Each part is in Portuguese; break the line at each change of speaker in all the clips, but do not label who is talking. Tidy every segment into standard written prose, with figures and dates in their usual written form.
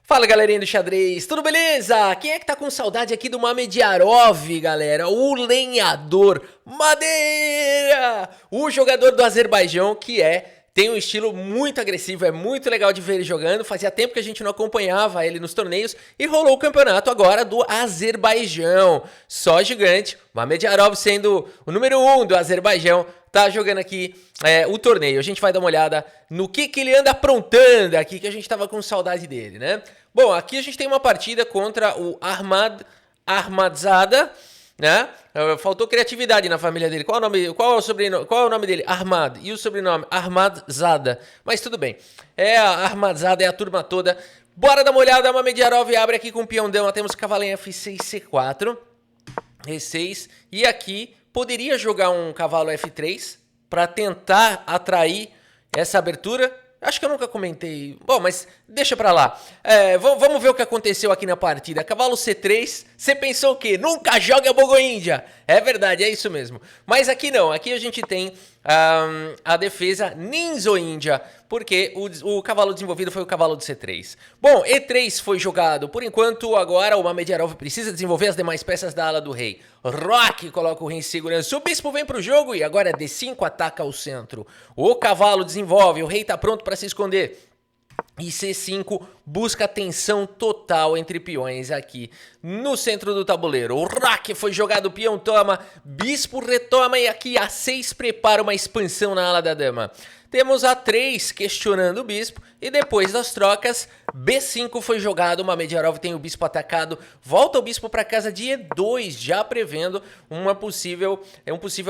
Fala, galerinha do xadrez, tudo beleza? Quem é que tá com saudade aqui do Mamediarov, galera? O lenhador Madeira! O jogador do Azerbaijão tem um estilo muito agressivo, é muito legal de ver ele jogando. Fazia tempo que a gente não acompanhava ele nos torneios e rolou o campeonato agora do Azerbaijão. Só gigante, Mamediarov sendo o número 1 do Azerbaijão, tá jogando aqui o torneio. A gente vai dar uma olhada no que ele anda aprontando aqui, que a gente tava com saudade dele, né? Bom, aqui a gente tem uma partida contra o Ahmadzada, né? Faltou criatividade na família dele. Qual é o sobrenome? Qual é o nome dele? Ahmad. E o sobrenome? Ahmadzada. Mas tudo bem. A Ahmadzada, é a turma toda. Bora dar uma olhada. Mamediarov abre aqui com o peão dama. Temos cavalo em F6, C4. E6. E aqui poderia jogar um cavalo F3 para tentar atrair essa abertura. Acho que eu nunca comentei. Bom, mas deixa pra lá. Vamos ver o que aconteceu aqui na partida. Cavalo C3. Você pensou o quê? Nunca joga Bogo-Índia. É verdade, é isso mesmo. Mas aqui não. Aqui a gente tem a defesa Ninzo-Índia. Porque o cavalo desenvolvido foi o cavalo de C3. Bom, E3 foi jogado. Por enquanto, agora o Mamediarov precisa desenvolver as demais peças da ala do rei. Roque coloca o rei em segurança. O bispo vem pro jogo e agora D5 ataca o centro. O cavalo desenvolve. O rei tá pronto para se esconder. E C5 busca tensão total entre peões aqui no centro do tabuleiro. O roque foi jogado, o peão toma, bispo retoma e aqui A6 prepara uma expansão na ala da dama. Temos A3 questionando o bispo e depois das trocas, B5 foi jogado, o Mamediarov tem o bispo atacado, volta o bispo para casa de E2, já prevendo um possível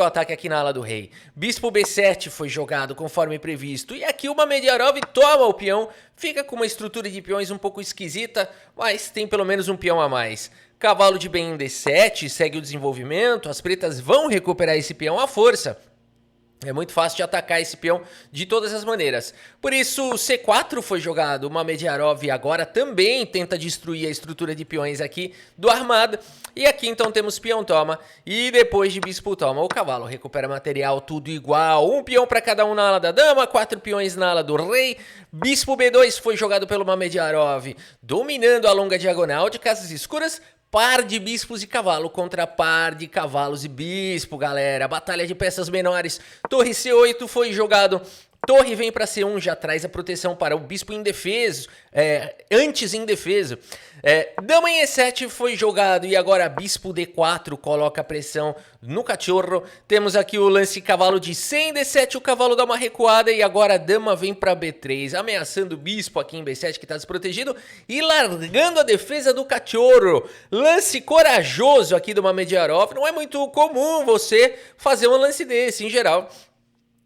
ataque aqui na ala do rei. Bispo B7 foi jogado conforme previsto e aqui o Mamediarov toma o peão, fica com uma estrutura de peões um pouco esquisita, mas tem pelo menos um peão a mais. Cavalo de bem em D7 segue o desenvolvimento, as pretas vão recuperar esse peão à força. É muito fácil de atacar esse peão de todas as maneiras. Por isso, C4 foi jogado. O Mamediarov agora também tenta destruir a estrutura de peões aqui do armado. E aqui então temos peão toma. E depois de bispo toma, o cavalo recupera material, tudo igual. Um peão para cada um na ala da dama, 4 peões na ala do rei. Bispo B2 foi jogado pelo Mamediarov, dominando a longa diagonal de casas escuras. Par de bispos e cavalo contra par de cavalos e bispo, galera. Batalha de peças menores. Torre C8 foi jogado. Torre vem para C1, já traz a proteção para o bispo indefeso, antes indefeso. Dama em E7 foi jogado e agora bispo D4 coloca pressão no cachorro. Temos aqui o lance cavalo de C em D7, o cavalo dá uma recuada e agora a dama vem para B3, ameaçando o bispo aqui em B7 que está desprotegido e largando a defesa do cachorro. Lance corajoso aqui do Mamediarov, não é muito comum você fazer um lance desse em geral.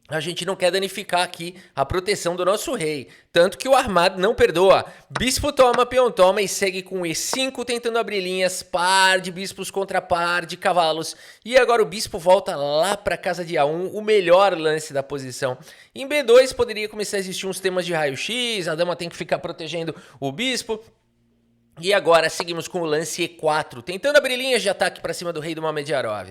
A gente não quer danificar aqui a proteção do nosso rei. Tanto que o armado não perdoa. Bispo toma, peão toma e segue com E5 tentando abrir linhas. Par de bispos contra par de cavalos. E agora o bispo volta lá para casa de A1, o melhor lance da posição. Em B2 poderia começar a existir uns temas de raio-x. A dama tem que ficar protegendo o bispo. E agora seguimos com o lance E4, tentando abrir linhas de ataque para cima do rei do Mamediarov.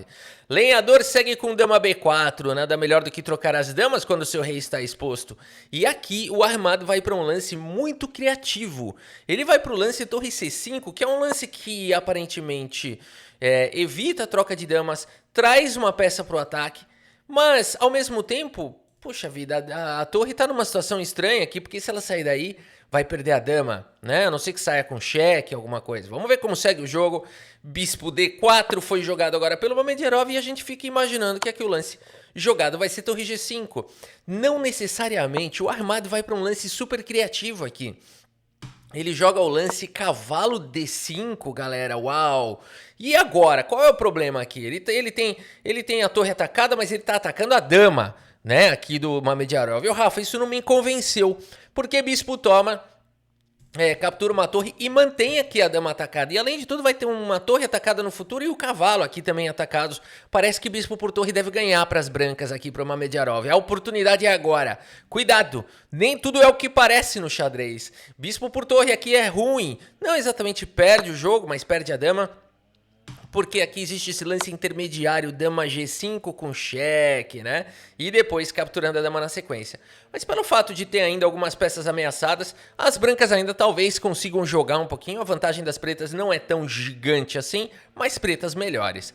Lenhador segue com dama B4, nada melhor do que trocar as damas quando seu rei está exposto. E aqui o armado vai para um lance muito criativo. Ele vai para o lance torre C5, que é um lance que aparentemente evita a troca de damas, traz uma peça para o ataque, mas ao mesmo tempo, puxa vida, a torre está numa situação estranha aqui, porque se ela sair daí, vai perder a dama, né? A não ser que saia com cheque, alguma coisa. Vamos ver como segue o jogo. Bispo D4 foi jogado agora pelo Mamediarov e a gente fica imaginando que aqui o lance jogado vai ser torre G5. Não necessariamente, o armado vai para um lance super criativo aqui. Ele joga o lance cavalo D5, galera, uau! E agora, qual é o problema aqui? Ele tem a torre atacada, mas ele está atacando a dama, né, aqui do Mamediarov. E o Rafa, isso não me convenceu, porque bispo toma, captura uma torre e mantém aqui a dama atacada. E além de tudo vai ter uma torre atacada no futuro e o cavalo aqui também atacados. Parece que bispo por torre deve ganhar para as brancas aqui para o Mamediarov. A oportunidade é agora. Cuidado, nem tudo é o que parece no xadrez. Bispo por torre aqui é ruim. Não exatamente perde o jogo, mas perde a dama. porque aqui existe esse lance intermediário, dama G5 com cheque, né? E depois capturando a dama na sequência. Mas pelo fato de ter ainda algumas peças ameaçadas, as brancas ainda talvez consigam jogar um pouquinho. A vantagem das pretas não é tão gigante assim, mas pretas melhores.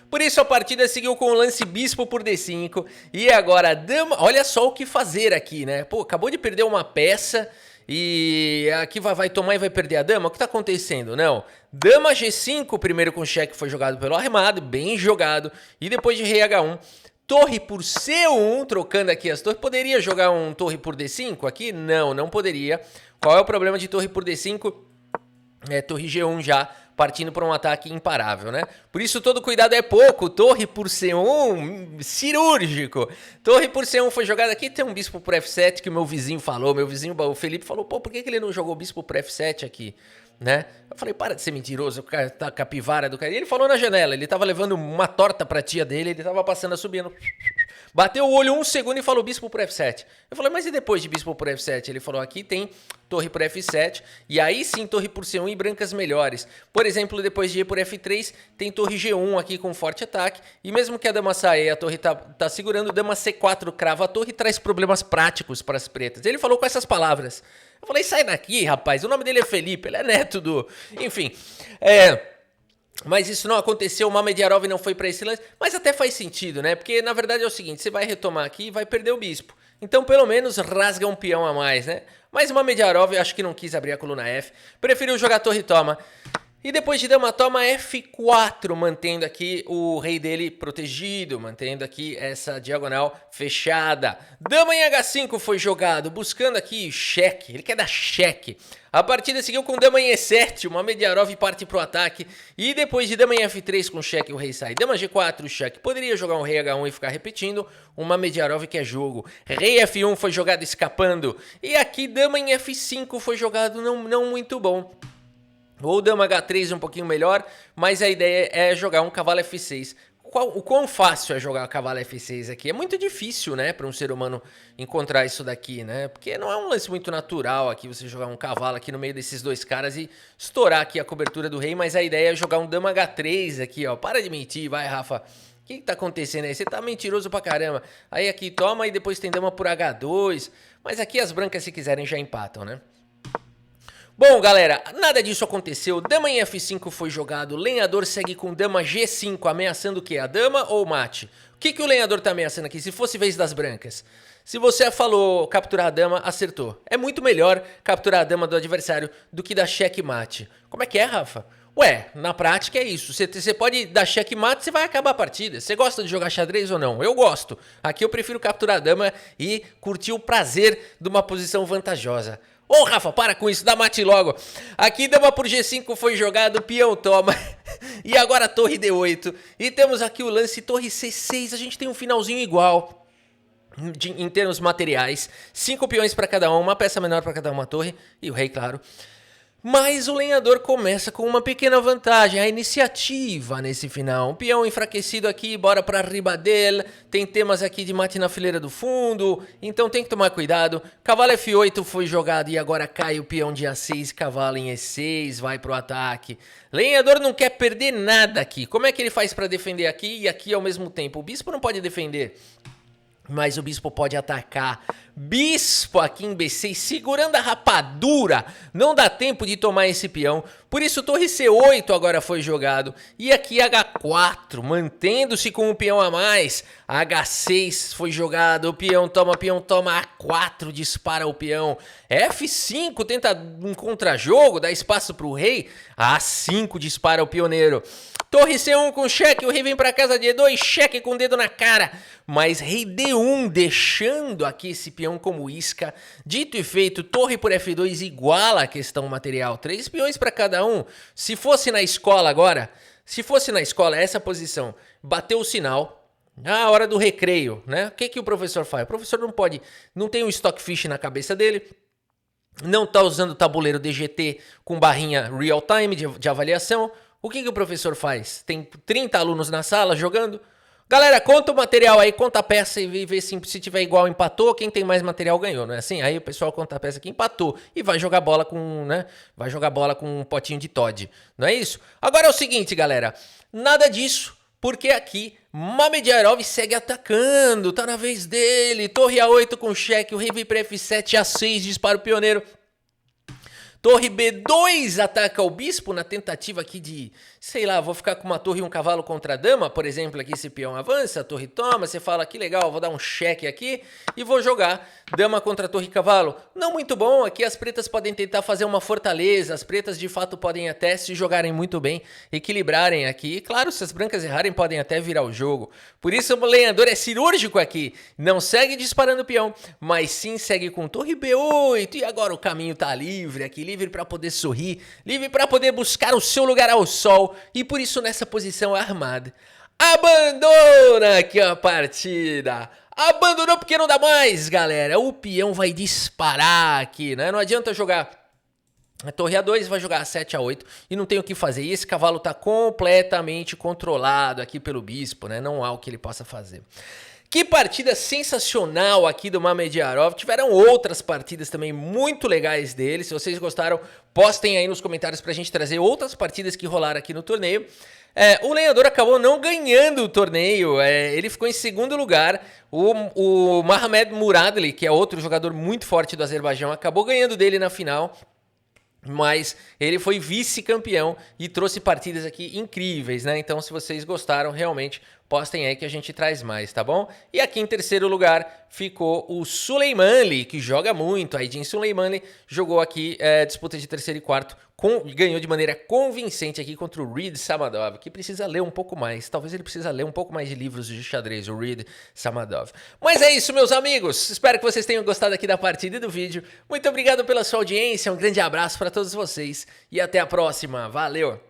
Por isso a partida seguiu com o lance bispo por D5 e agora a dama... Olha só o que fazer aqui, né? Pô, acabou de perder uma peça e aqui vai tomar e vai perder a dama. O que tá acontecendo? Não. Dama G5, primeiro com cheque, foi jogado pelo arremado, bem jogado. E depois de rei H1, torre por C1, trocando aqui as torres. Poderia jogar um torre por D5 aqui? Não, não poderia. Qual é o problema de torre por D5? É torre G1 já, partindo para um ataque imparável, né? Por isso todo cuidado é pouco. Torre por C1, cirúrgico. Torre por C1 foi jogada aqui, tem um bispo por F7 que o meu vizinho falou. Meu vizinho, o Felipe, falou, pô, por que ele não jogou bispo por F7 aqui? Né? Eu falei, para de ser mentiroso, o cara tá capivara do cara. E ele falou na janela, ele tava levando uma torta pra tia dele, ele tava passando, subindo. Bateu o olho um segundo e falou bispo por F7. Eu falei, mas e depois de bispo por F7? Ele falou, aqui tem torre por F7, e aí sim torre por C1 e brancas melhores. Por exemplo, depois de E por F3, tem torre G1 aqui com forte ataque, e mesmo que a dama saia e a torre tá segurando, dama C4 crava a torre e traz problemas práticos para as pretas. Ele falou com essas palavras. Eu falei, sai daqui, rapaz, o nome dele é Felipe, ele é neto do... Enfim, mas isso não aconteceu, o Mamediarov não foi pra esse lance, mas até faz sentido, né? Porque na verdade é o seguinte, você vai retomar aqui e vai perder o bispo. Então pelo menos rasga um peão a mais, né? Mas o Mamediarov acho que não quis abrir a coluna F, preferiu jogar torre toma. E depois de dama toma F4, mantendo aqui o rei dele protegido, mantendo aqui essa diagonal fechada. Dama em H5 foi jogado, buscando aqui cheque, ele quer dar cheque. A partida seguiu com dama em E7, o Mamediarov parte pro ataque. E depois de dama em F3 com cheque, o rei sai. Dama G4, cheque. Poderia jogar um rei H1 e ficar repetindo. O Mamediarov quer jogo. Rei F1 foi jogado escapando. E aqui dama em F5 foi jogado não muito bom. Ou dama H3 um pouquinho melhor, mas a ideia é jogar um cavalo F6. O quão fácil é jogar cavalo F6 aqui? É muito difícil, né, para um ser humano encontrar isso daqui, né? Porque não é um lance muito natural aqui você jogar um cavalo aqui no meio desses dois caras e estourar aqui a cobertura do rei, mas a ideia é jogar um dama H3 aqui, ó. Para de mentir, vai, Rafa. O que tá acontecendo aí? Você tá mentiroso pra caramba. Aí aqui toma e depois tem dama por H2, mas aqui as brancas, se quiserem, já empatam, né? Bom, galera, nada disso aconteceu. Dama em F5 foi jogado. Lenhador segue com dama G5, ameaçando o quê? A dama ou o mate? O que o lenhador tá ameaçando aqui? Se fosse vez das brancas. Se você falou capturar a dama, acertou. É muito melhor capturar a dama do adversário do que dar checkmate. Como é que é, Rafa? Ué, na prática é isso. Você pode dar checkmate, você vai acabar a partida. Você gosta de jogar xadrez ou não? Eu gosto. Aqui eu prefiro capturar a dama e curtir o prazer de uma posição vantajosa. Ô, Rafa, para com isso, dá mate logo. Aqui dama por G5 foi jogado, peão toma. E agora torre D8. E temos aqui o lance torre C6. A gente tem um finalzinho igual em termos materiais. 5 peões para cada um, uma peça menor para cada uma torre. E o rei, claro. Mas o lenhador começa com uma pequena vantagem, a iniciativa nesse final. Um peão enfraquecido aqui, bora pra riba dele. Tem temas aqui de mate na fileira do fundo, então tem que tomar cuidado. Cavalo F8 foi jogado e agora cai o peão de A6, cavalo em E6, vai pro ataque. Lenhador não quer perder nada aqui. Como é que ele faz pra defender aqui e aqui ao mesmo tempo? O bispo não pode defender, mas o bispo pode atacar. Bispo aqui em B6, segurando a rapadura. Não dá tempo de tomar esse peão. Por isso, torre C8 agora foi jogado. E aqui H4, mantendo-se com um peão a mais. H6 foi jogado. O peão toma, A4, dispara o peão. F5 tenta um contra-jogo, dá espaço para o rei. A5 dispara o pioneiro. Torre C1 com cheque, o rei vem para casa de E2, cheque com o dedo na cara. Mas rei D1 deixando aqui esse peão como isca. Dito e feito, torre por F2 iguala a questão material. 3 peões para cada um. Se fosse na escola agora, essa posição, bateu o sinal, na hora do recreio, né? O que o professor faz? O professor não tem um stockfish na cabeça dele. Não tá usando o tabuleiro DGT com barrinha real time de avaliação. O que o professor faz? Tem 30 alunos na sala jogando? Galera, conta o material aí, conta a peça e vê se tiver igual empatou, quem tem mais material ganhou, não é assim? Aí o pessoal conta a peça que empatou e vai jogar bola com, né? Vai jogar bola com um potinho de Todd, não é isso? Agora é o seguinte, galera, nada disso, porque aqui Mamedjarov segue atacando, tá na vez dele, torre A8 com cheque, o rei vem pra F7, A6, dispara o pioneiro. Torre B2 ataca o bispo na tentativa aqui de, sei lá, vou ficar com uma torre e um cavalo contra a dama, por exemplo, aqui esse peão avança, a torre toma, você fala que legal, vou dar um cheque aqui e vou jogar dama contra torre e cavalo. Não muito bom, aqui as pretas podem tentar fazer uma fortaleza, as pretas de fato podem até se jogarem muito bem, equilibrarem aqui, e claro, se as brancas errarem podem até virar o jogo. Por isso o lenhador é cirúrgico aqui, não segue disparando o peão, mas sim segue com torre B8 e agora o caminho tá livre aqui, livre para poder sorrir, livre para poder buscar o seu lugar ao sol e por isso nessa posição Ahmad abandona aqui a partida. Abandonou porque não dá mais, galera. O peão vai disparar aqui, né? Não adianta jogar a torre A2, vai jogar a 7 A8 e não tem o que fazer. E esse cavalo tá completamente controlado aqui pelo bispo, né? Não há o que ele possa fazer. Que partida sensacional aqui do Mamedjarov. Tiveram outras partidas também muito legais dele. Se vocês gostaram, postem aí nos comentários pra gente trazer outras partidas que rolaram aqui no torneio. O lenhador acabou não ganhando o torneio, ele ficou em segundo lugar. O Mahomed Muradli, que é outro jogador muito forte do Azerbaijão, acabou ganhando dele na final. Mas ele foi vice-campeão e trouxe partidas aqui incríveis, né? Então, se vocês gostaram, realmente, postem aí que a gente traz mais, tá bom? E aqui em terceiro lugar ficou o Suleimanli, que joga muito. Aydin Suleimanli jogou aqui disputa de terceiro e quarto, ganhou de maneira convincente aqui contra o Reed Samadov, que precisa ler um pouco mais. Talvez ele precisa ler um pouco mais de livros de xadrez, o Reed Samadov. Mas é isso, meus amigos. Espero que vocês tenham gostado aqui da partida e do vídeo. Muito obrigado pela sua audiência, um grande abraço para todos vocês e até a próxima. Valeu!